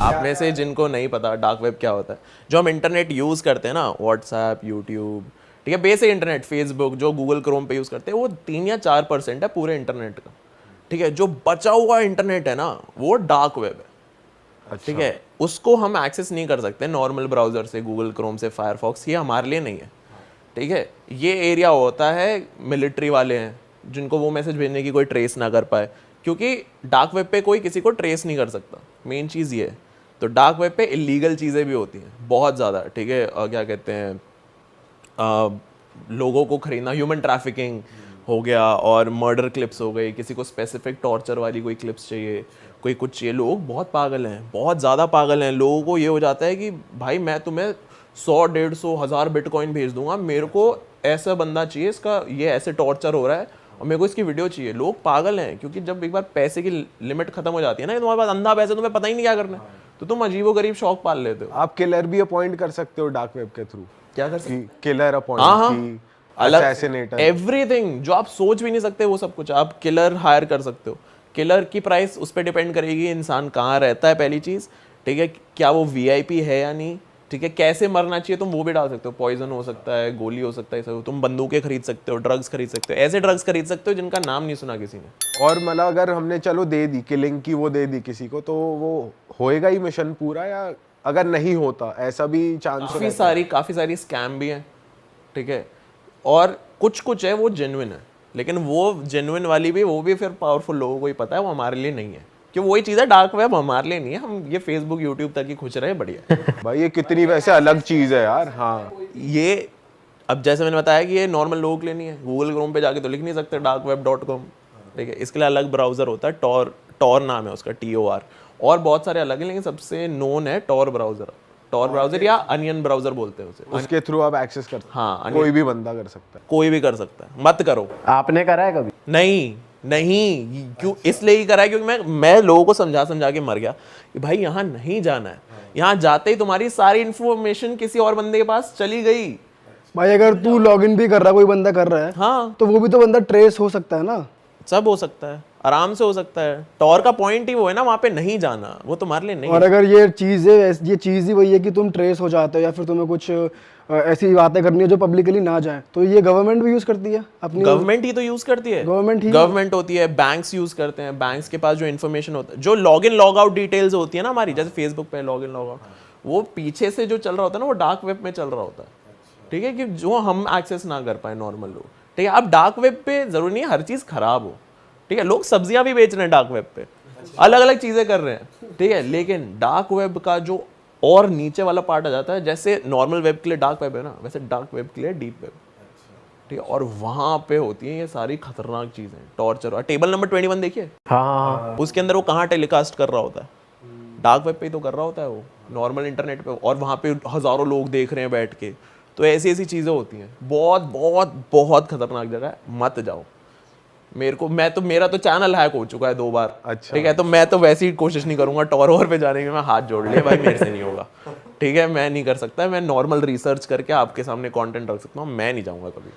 आप में से जिनको नहीं पता डार्क वेब क्या होता है, जो हम इंटरनेट यूज़ करते हैं ना, व्हाट्सएप, यूट्यूब, ठीक है, बेसिक इंटरनेट, फेसबुक, जो गूगल क्रोम पे यूज़ करते हैं, वो 3 या 4% है पूरे इंटरनेट का। ठीक है, जो बचा हुआ इंटरनेट है ना, वो डार्क वेब है। अच्छा। ठीक है, उसको हम एक्सेस नहीं कर सकते नॉर्मल ब्राउज़र से, गूगल क्रोम से, फायरफॉक्स, ये हमारे लिए नहीं है। ठीक है, ये एरिया होता है मिलिट्री वाले हैं, जिनको वो मैसेज भेजने की कोई ट्रेस ना कर पाए, क्योंकि डार्क वेब पे कोई किसी को ट्रेस नहीं कर सकता, मेन चीज़ ये है। तो डार्क वेब पे इलीगल चीज़ें भी होती हैं बहुत ज़्यादा। ठीक है, क्या कहते हैं, लोगों को खरीदना, ह्यूमन ट्रैफिकिंग हो गया, और मर्डर क्लिप्स हो गई, किसी को स्पेसिफिक टॉर्चर वाली कोई क्लिप्स चाहिए, कोई कुछ चाहिए। लोग बहुत पागल हैं, बहुत ज़्यादा पागल हैं। लोगों को ये हो जाता है कि भाई मैं तुम्हें 100, 150, 1000 बिटकॉइन भेज दूंगा, मेरे को ऐसा बंदा चाहिए, इसका ये ऐसे टॉर्चर हो रहा है और मेरे को इसकी वीडियो चाहिए। लोग पागल हैं, क्योंकि जब एक बार पैसे की लिमिट खत्म हो जाती है ना, तुम्हारे पास अंधा पैसा, तुम्हें पता ही नहीं क्या करना है, तो तुम अजीबोगरीब शौक पाल लेते हो। आप किलर भी अपॉइंट कर सकते हो डार्क वेब के थ्रू। क्या कर सकते, किलर हाँ अपॉइंट, अलग असैसिनेटर, एवरीथिंग जो आप सोच भी नहीं सकते वो सब कुछ आप किलर हायर कर सकते हो। किलर की प्राइस उस पर डिपेंड करेगी इंसान कहाँ रहता है, पहली चीज़। ठीक है, क्या वो वीआईपी है या नहीं। ठीक है, कैसे मरना चाहिए तुम वो भी डाल सकते हो, पॉइजन हो सकता है, गोली हो सकता है, सब। तुम बंदूकें खरीद सकते हो, ड्रग्स खरीद सकते हो, ऐसे ड्रग्स खरीद सकते हो जिनका नाम नहीं सुना किसी ने। और मतलब अगर हमने चलो दे दी किलिंग की, वो दे दी किसी को, तो वो होएगा ही मिशन पूरा, या अगर नहीं होता ऐसा भी चांस? काफ़ी सारी स्कैम भी हैं। ठीक है, और कुछ कुछ है वो जेन्युइन है, लेकिन वो जेन्युइन वाली भी, वो भी फिर पावरफुल लोगों को ही पता है, वो हमारे लिए नहीं है। क्यों, वही चीज़ है, डार्क वेब हमारे लिए नहीं है, हम ये फेसबुक यूट्यूब तक ही खुश रहे, बढ़िया। भाई ये कितनी वैसे अलग चीज है यार। हाँ, ये अब जैसे मैंने बताया कि ये नॉर्मल लोगों के लिए नहीं है, गूगल क्रोम पे जाके तो लिख नहीं सकते darkweb.com। ठीक है, इसके लिए अलग ब्राउज़र होता है, टॉर नाम है उसका, TOR। और बहुत सारे अलग हैं, लेकिन सबसे नोन है टॉर ब्राउज़र या अनियन ब्राउज़र बोलते हैं उसे। उसके थ्रू आप एक्सेस करते हो। हाँ, कोई भी बंदा कर सकता है। कोई भी कर सकता है, मत करो। आपने करा है कभी? नहीं नहीं, क्यों, इसलिए ही करा है क्योंकि मैं लोगों को समझा समझा के मर गया कि भाई यहाँ नहीं जाना है। यहाँ जाते ही तुम्हारी सारी इन्फॉर्मेशन किसी और बंदे के पास चली गई। भाई अगर तू लॉगिन भी कर रहा है, कोई बंदा कर रहा है, हाँ, तो वो भी तो बंदा ट्रेस हो सकता है ना। सब हो सकता है, आराम से हो सकता है। टॉर का पॉइंट ही वो है ना, वहाँ पे नहीं जाना, वो तुम्हारे लिए नहीं और है। अगर ये चीज़ ही वही है कि तुम ट्रेस हो जाते हो, या फिर तुम्हें कुछ ऐसी बातें करनी है जो पब्लिकली ना जाए, तो ये गवर्नमेंट भी यूज करती है अपनी। गवर्नमेंट ही तो यूज करती है, गवर्नमेंट होती है, बैंक्स यूज करते हैं। बैंक्स के पास जो इन्फॉर्मेशन होता है, जो log in log out details होती है ना हमारी, जैसे फेसबुक पे लॉग इन लॉग आउट, वो पीछे से जो चल रहा होता है ना, वो डार्क वेब में चल रहा होता है। ठीक है, कि जो हम एक्सेस ना कर पाए नॉर्मल लोग। ठीक है, अब डार्क वेब पे जरूरी नहीं है हर चीज खराब हो। ठीक है, लोग सब्जियां भी बेच रहे हैं डार्क वेब पे, अलग अलग चीजें कर रहे हैं। ठीक है, लेकिन डार्क वेब का जो और नीचे वाला पार्ट आ जाता है, जैसे नॉर्मल वेब के लिए डार्क वेब है ना, वैसे डार्क वेब के लिए डीप वेब। ठीक है, और वहां पे होती है ये सारी खतरनाक चीजें, टॉर्चर। और टेबल नंबर 21 देखिए, हाँ, उसके अंदर वो कहाँ टेलीकास्ट कर रहा होता है, डार्क वेब पे ही तो कर रहा होता है वो, नॉर्मल इंटरनेट पे, और वहां पे हजारों लोग देख रहे हैं बैठ के। तो ऐसी ऐसी चीजें होती हैं, बहुत बहुत बहुत खतरनाक जगह है, मत जाओ। मेरा तो चैनल हैक हो चुका है 2 बार। अच्छा। ठीक है, तो मैं तो वैसी ही कोशिश नहीं करूंगा टॉर पे जाने की, मैं हाथ जोड़ लिया भाई, मेरे से नहीं होगा। ठीक है, मैं नहीं कर सकता, मैं नॉर्मल रिसर्च करके आपके सामने कंटेंट रख सकता हूँ, मैं नहीं जाऊंगा कभी।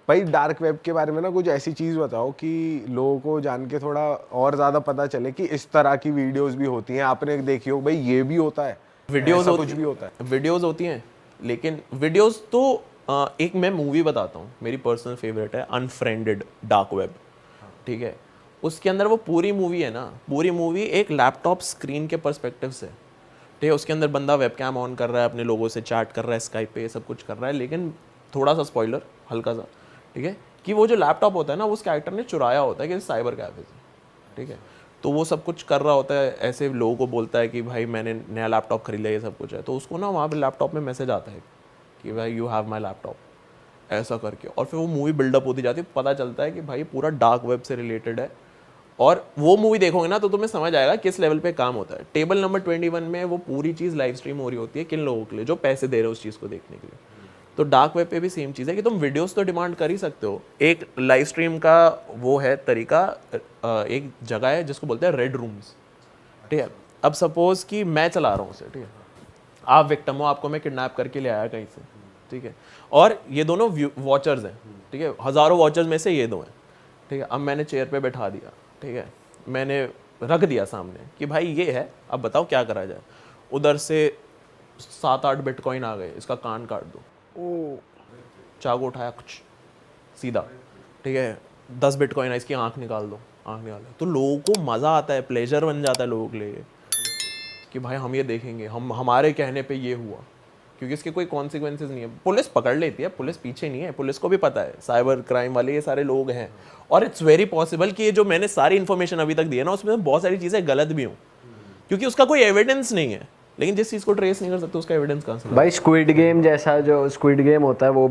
भाई डार्क वेब के बारे में ना कुछ ऐसी चीज बताओ कि लोगों को जान के थोड़ा और ज्यादा पता चले कि इस तरह की वीडियोस भी होती हैं। आपने देखी हो भाई, ये भी होता है, वीडियोस कुछ भी होता है। वीडियोस होती हैं, लेकिन वीडियोस तो एक मैं मूवी बताता हूँ, मेरी पर्सनल फेवरेट है, अनफ्रेंडेड डार्क वेब। ठीक है, उसके अंदर वो पूरी मूवी है ना, पूरी मूवी एक लैपटॉप स्क्रीन के पर्सपेक्टिव से। ठीक है, उसके अंदर बंदा वेबकैम ऑन कर रहा है, अपने लोगों से चैट कर रहा है, स्काइप पे सब कुछ कर रहा है, लेकिन थोड़ा सा स्पॉइलर, हल्का सा। ठीक है, कि वो जो लैपटॉप होता है ना, उस कैरेक्टर ने चुराया होता है कि साइबर कैफे से। ठीक है, तो वो सब कुछ कर रहा होता है, ऐसे लोगों को बोलता है कि भाई मैंने नया लैपटॉप खरीदा, ये सब कुछ है। तो उसको ना वहाँ पे लैपटॉप में मैसेज आता है कि भाई यू हैव माई लैपटॉप, ऐसा करके। और फिर वो मूवी बिल्डअप होती जाती है, पता चलता है कि भाई पूरा डार्क वेब से रिलेटेड है। और वो मूवी देखोगे ना तो तुम्हें समझ आएगा किस लेवल पे काम होता है। टेबल नंबर 21 में वो पूरी चीज़ लाइव स्ट्रीम हो रही होती है, किन लोगों के लिए, जो पैसे दे रहे हो उस चीज़ को देखने के लिए। तो डार्क वेब पे भी सेम चीज़ है कि तुम वीडियोस तो डिमांड कर ही सकते हो। एक लाइव स्ट्रीम का वो है तरीका, एक जगह है जिसको बोलते हैं रेड रूम्स। ठीक है, अब सपोज कि मैं चला रहा हूँ उसे, ठीक है, आप विक्टिम हो, आपको मैं किडनैप करके ले आया कहीं से। ठीक है, और ये दोनों वॉचर्स हैं। ठीक है, हज़ारों वॉचर्स में से ये 2 हैं। ठीक है, अब मैंने चेयर पे बैठा दिया। ठीक है, मैंने रख दिया सामने कि भाई ये है, अब बताओ क्या करा जाए। उधर से 7-8 बिटकॉइन आ गए, इसका कान काट दो, चाकू उठाया कुछ सीधा, ठीक है, 10 बिटकॉइन है, इसकी आंख निकाल दो, आंख निकाल दो। तो लोगों को मज़ा आता है, प्लेजर बन जाता है लोगों के लिए कि भाई हम ये देखेंगे, हम हमारे कहने पे ये हुआ, क्योंकि इसके कोई कॉन्सिक्वेंसेज नहीं है। पुलिस पकड़ लेती है, पुलिस पीछे नहीं है, पुलिस को भी पता है साइबर क्राइम वाले ये सारे लोग हैं। और इट्स वेरी पॉसिबल कि ये जो मैंने सारी इन्फॉर्मेशन अभी तक दी है ना, उसमें बहुत सारी चीज़ें गलत भी हों, क्योंकि उसका कोई एविडेंस नहीं है। लेकिन जिस चीज़ को ट्रेस नहीं कर सकते उसका एविडेंस कहाँ से? भाई स्क्विड गेम जैसा जो स्क्विड गेम होता है वो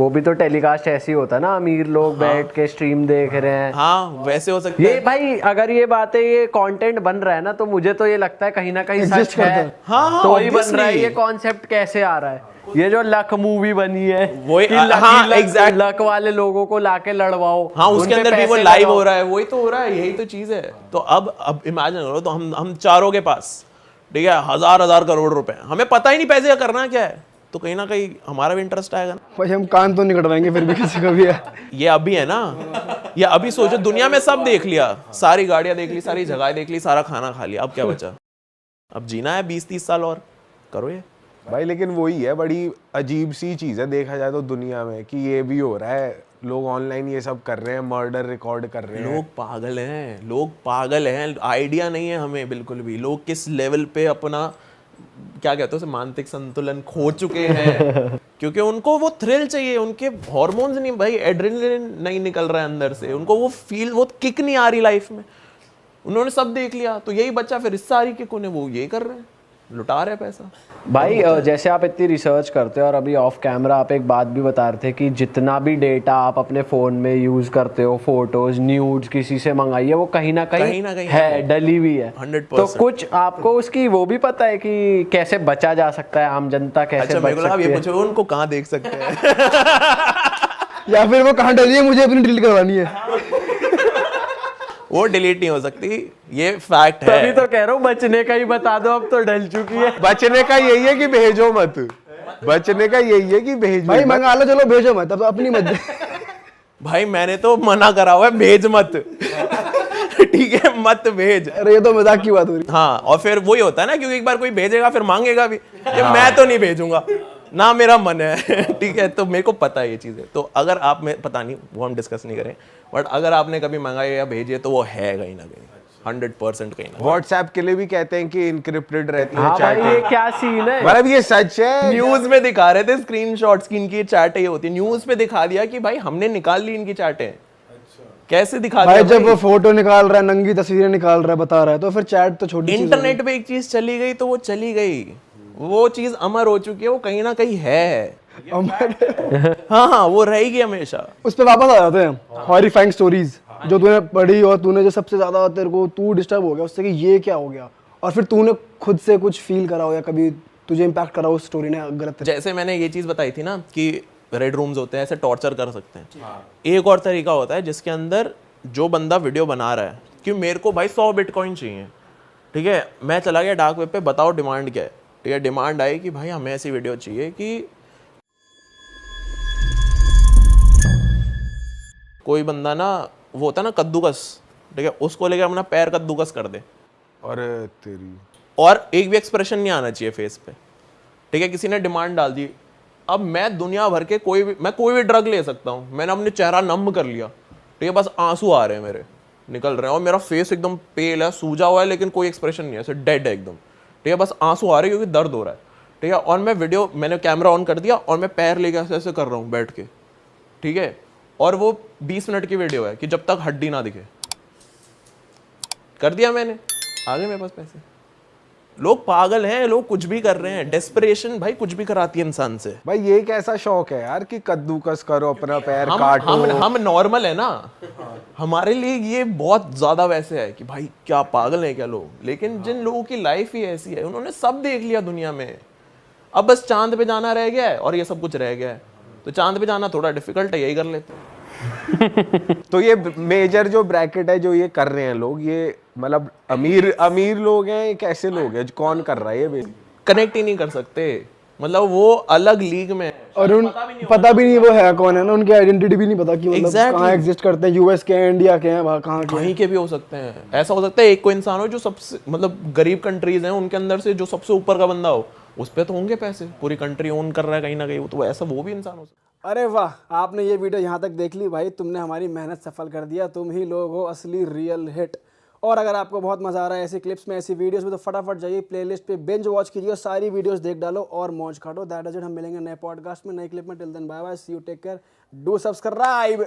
भी तो टेलीकास्ट ऐसे ही होता है ना, अमीर लोग बैठ के स्ट्रीम देख रहे हैं। हाँ वैसे हो सकता ये है। भाई अगर ये बातें ये कंटेंट बन रहा है ना, तो मुझे तो ये लगता है कहीं ना कहीं Exist सच करता है। है। हाँ, तो ही बन रहा है। obviously। ये कॉन्सेप्ट कैसे आ रहा है? ये जो लक मूवी बनी है, वही- कि हाँ, exact। लक वाले लोगों को लाके लड़वाओ, हाँ उसके उनपे अंदर भी वो पैसे लाइव लगाओ। हो रहा है, वही तो हो रहा है, यही तो चीज़ है। तो अब इमेजिन करो, तो हम चारों के पास, ठीक है, हजार करोड़ रुपए, हमें पता ही नहीं पैसे का करना क्या है, तो कहीं ना कहीं हमारा भी इंटरेस्ट आएगा ना। भाई हम कान तो नहीं कटवाएंगे फिर भी किसी का भी है। ये अभी है ना, ये अभी सोचो, दुनिया में सब देख लिया, सारी गाड़ियां देख ली, सारी जगह देख ली, सारा खाना खा लिया, अब क्या बचा? अब जीना है 20-30 साल और, करो ये। भाई लेकिन वही है, बड़ी अजीब सी चीज़ है देखा जाए तो दुनिया में, कि ये भी हो रहा है, लोग ऑनलाइन ये सब कर रहे हैं, मर्डर रिकॉर्ड कर रहे हैं। लोग पागल हैं, लोग पागल हैं, आइडिया नहीं है हमें बिल्कुल भी, लोग किस लेवल पे अपना क्या कहते हैं उसे, मानसिक संतुलन खो चुके हैं। क्योंकि उनको वो थ्रिल चाहिए, उनके हार्मोन्स नहीं भाई, एड्रेनलिन नहीं निकल रहा है अंदर से, उनको वो फील, वो किक नहीं आ रही लाइफ में। उन्होंने सब देख लिया, तो यही बच्चा फिर इस सारी किक उन्हें वो ये कर रहे हैं, लुटा रहे पैसा। भाई जैसे आप इतनी रिसर्च करते हो, और अभी ऑफ कैमरा आप एक बात भी बता रहे थे कि जितना भी डेटा आप अपने फ़ोन में यूज़ करते हो, फोटोज, न्यूड्स किसी से मंगाइए, वो कहीं ना कहीं है, डली हुई है। 100%। तो कुछ आपको उसकी वो भी पता है कि कैसे बचा जा सकता है, आम जनता कैसे अच्छा बच मेरे को लगा सकती ये है? पूछो उनको कहाँ देख सकते हैं। या फिर वो कहाँ डली है, मुझे अपनी डिलीट करवानी है। वो डिलीट नहीं हो सकती, ये फैक्ट तभी है। तो कह रहा हूँ बचने का ही बता दो, अब तो डल चुकी है। बचने का यही है कि भेजो मत, बचने का यही है कि भेजो भाई मत। मंगा लो, चलो भेजो मत, अब अपनी मत। भाई मैंने तो मना करा हुआ है, भेज मत। ठीक है, मत भेज। अरे ये तो मजाक की बात हो रही। हाँ, और फिर वही होता है ना, क्योंकि एक बार कोई भेजेगा फिर मांगेगा भी, ये मैं तो नहीं भेजूंगा ना, मेरा मन है। ठीक है, तो मेरे को पता है ये चीजें। तो अगर आप में पता नहीं, वो हम डिस्कस नहीं करें, बट अगर आपने कभी मंगाया या भेजे तो वो है कहीं ना कहीं, 100% कहीं ना। व्हाट्सएप के लिए भी कहते हैं कि इनक्रिप्टेड रहती है हाँ भाई, चैट। ये क्या सीन है? मतलब ये सच है। न्यूज में दिखा रहे थे स्क्रीनशॉट्स की, इनकी चैटें ये होती है, न्यूज पे दिखा दिया कि भाई हमने निकाल ली इनकी चैटें। कैसे दिखा भाई दिया जब वो फोटो निकाल रहा है, नंगी तस्वीरें निकाल रहा है, बता रहा है, तो फिर चैट तो छोटी चीज है। इंटरनेट पे एक चीज चली गई तो वो चली गई, वो चीज अमर हो चुकी है, वो कहीं ना कहीं है। हाँ, वो रहेगी हमेशा। उस पे वापस आ जाते हैं हॉरिफाइंग स्टोरीज जो तूने पढ़ी, और तूने जो सबसे ज्यादा तेरे को तू डिस्टर्ब हो गया उससे कि ये क्या हो गया, और फिर तूने खुद से कुछ फील करा हो या कभी तुझे इम्पैक्ट करा हो उस स्टोरी ने गलत तरीके जैसे मैंने ये चीज बताई थी ना कि रेड रूम्स होते हैं, ऐसे टॉर्चर कर सकते हैं। एक और तरीका होता है जिसके अंदर जो बंदा वीडियो बना रहा है कि मेरे को भाई 100 बिटकॉइन चाहिए, ठीक है, मैं चला गया डार्क वेब पे, बताओ डिमांड क्या है, ठीक है, डिमांड आई कि भाई हमें ऐसी वीडियो चाहिए कि कोई बंदा ना, वो होता है ना कद्दूकस, ठीक है, उसको लेकर अपना पैर कद्दूकस कर दे, और तेरी और एक भी एक्सप्रेशन नहीं आना चाहिए फेस पे, ठीक है, किसी ने डिमांड डाल दी। अब मैं दुनिया भर के कोई भी ड्रग ले सकता हूँ, मैंने अपने चेहरा नम कर लिया, ठीक है, बस आंसू आ रहे हैं मेरे, निकल रहे हैं, और मेरा फेस एकदम पेल है, सूजा हुआ है, लेकिन कोई एक्सप्रेशन नहीं है, ऐसे डेड है एकदम, ठीक है, बस आंसू आ रहे हैं क्योंकि दर्द हो रहा है, ठीक है, और मैंने कैमरा ऑन कर दिया और मैं पैर लेके ऐसे ऐसे कर रहा हूँ बैठ के, ठीक है, और वो 20 मिनट की वीडियो है कि जब तक हड्डी ना दिखे, कर दिया मैंने, आ गए मेरे पास पैसे। लोग पागल हैं, लोग कुछ भी कर रहे हैं, डेस्परेशन भाई कुछ भी कराती है इंसान से। भाई ये कैसा शौक है यार कि कद्दूकस करो, अपना पैर हम काटो। हम नॉर्मल है ना, हमारे लिए ये बहुत ज्यादा वैसे है कि भाई क्या पागल है क्या लोग, लेकिन जिन लोगों की लाइफ ही ऐसी है, उन्होंने सब देख लिया दुनिया में, अब बस चांद पे जाना रह गया है और ये सब कुछ रह गया है, तो चांद पे जाना थोड़ा डिफिकल्ट है, यही कर लेते हैं। तो ये मेजर जो ब्रैकेट है जो ये कर रहे हैं लोग, ये मतलब अमीर लोग हैं, कैसे लोग हैं, कौन कर रहा है ये? कनेक्ट ही नहीं कर सकते, मतलब वो अलग लीग में है। और उन पता भी नहीं वो है कौन है ना, उनकी आइडेंटिटी भी नहीं पता कि मतलब Exactly. कहाँ एग्जिस्ट करते हैं, यूएस के हैं, इंडिया के हैं, वहाँ कहाँ के हैं। कहीं के भी हो सकते हैं। ऐसा हो सकता है एक कोई इंसान हो जो सबसे मतलब गरीब कंट्रीज हैं उनके अंदर से जो सबसे ऊपर का बंदा हो, उस पे तो होंगे पैसे, पूरी कंट्री ओन कर रहा है कहीं ना कहीं, तो ऐसा वो भी इंसान हो सकता अरे वाह, आपने ये वीडियो यहाँ तक देख ली भाई, तुमने हमारी मेहनत सफल कर दिया, तुम ही लोग हो असली रियल हिट। और अगर आपको बहुत मजा आ रहा है ऐसी क्लिप्स में, ऐसी वीडियोस में, तो फटाफट जाइए प्लेलिस्ट पे बिंज वॉच कीजिए, सारी वीडियोस देख डालो और मौज काटो। That is it. हम मिलेंगे नए पॉडकास्ट में, नए क्लिप में। Till then bye bye, see you, take care, do subscribe.